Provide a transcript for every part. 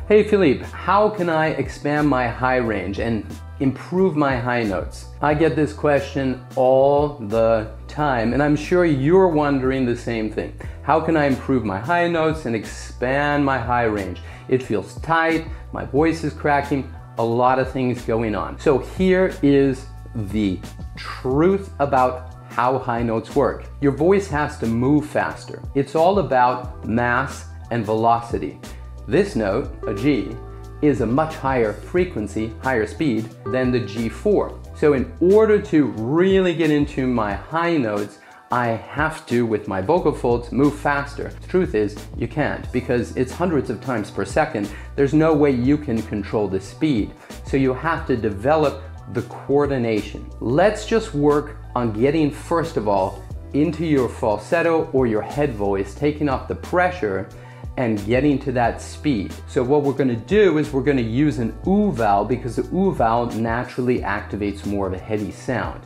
Hey Philippe, how can I expand my high range and improve my high notes? I get this question all the time, and I'm sure you're wondering the same thing. How can I improve my high notes and expand my high range? It feels tight, my voice is cracking, a lot of things going on. So here is the truth about how high notes work. Your voice has to move faster. It's all about mass and velocity. This note, a G, is a much higher frequency, higher speed than the G4. So in order to really get into my high notes, I have to, with my vocal folds, move faster. The truth is, you can't, because it's hundreds of times per second. There's no way you can control the speed. So you have to develop the coordination. Let's just work on getting, first of all, into your falsetto or your head voice, taking off the pressure and getting to that speed. So what we're gonna do is we're gonna use an OO vowel, because the OO vowel naturally activates more of a heady sound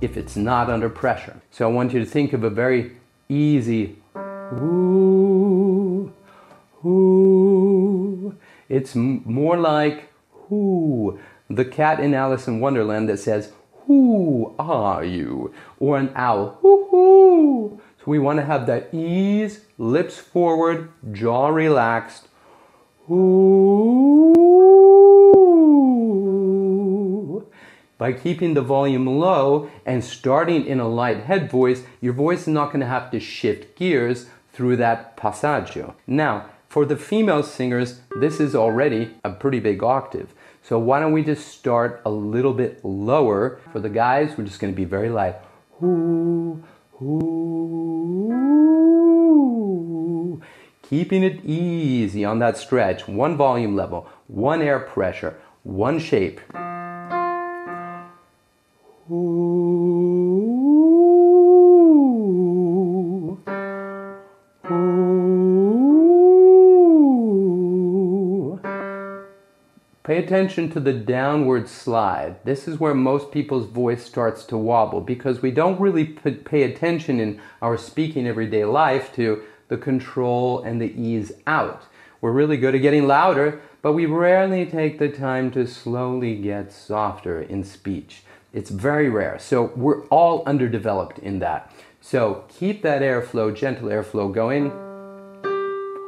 if it's not under pressure. So I want you to think of a very easy ooh, ooh. It's more like who, the cat in Alice in Wonderland that says, "Who are you?" Or an owl, "Hoo hoo." So we want to have that ease, lips forward, jaw relaxed. Ooh. By keeping the volume low and starting in a light head voice, your voice is not going to have to shift gears through that passaggio. Now, for the female singers, this is already a pretty big octave. So why don't we just start a little bit lower? For the guys, we're just going to be very light. Ooh, ooh. Keeping it easy on that stretch. One volume level, one air pressure, one shape. Ooh, ooh. Pay attention to the downward slide. This is where most people's voice starts to wobble, because we don't really pay attention in our speaking everyday life to the control and the ease out. We're really good at getting louder, but we rarely take the time to slowly get softer in speech. It's very rare. So we're all underdeveloped in that. So keep that airflow, gentle airflow going.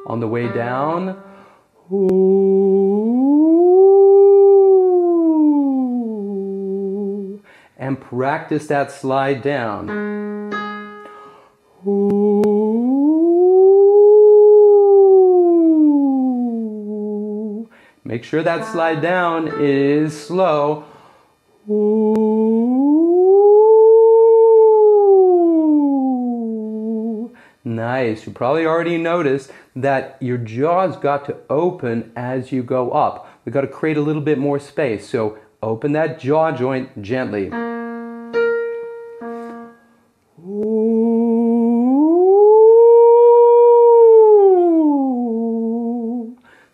On the way down, ooh, and practice that slide down. Ooh. Make sure that slide down is slow. Ooh. Nice. You probably already noticed that your jaws got to open as you go up. We got to create a little bit more space. So open that jaw joint gently. Ooh.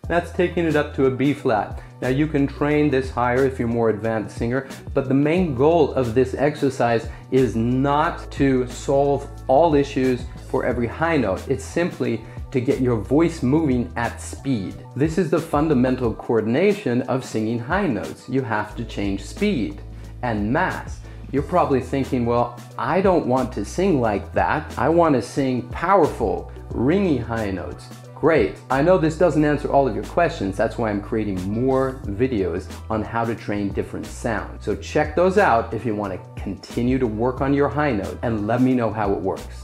That's taking it up to a B flat. Now you can train this higher if you're a more advanced singer, but the main goal of this exercise is not to solve all issues for every high note. It's simply to get your voice moving at speed. This is the fundamental coordination of singing high notes. You have to change speed and mass. You're probably thinking, well, I don't want to sing like that. I want to sing powerful, ringy high notes. Great. I know this doesn't answer all of your questions. That's why I'm creating more videos on how to train different sounds. So check those out if you want to continue to work on your high note, and let me know how it works.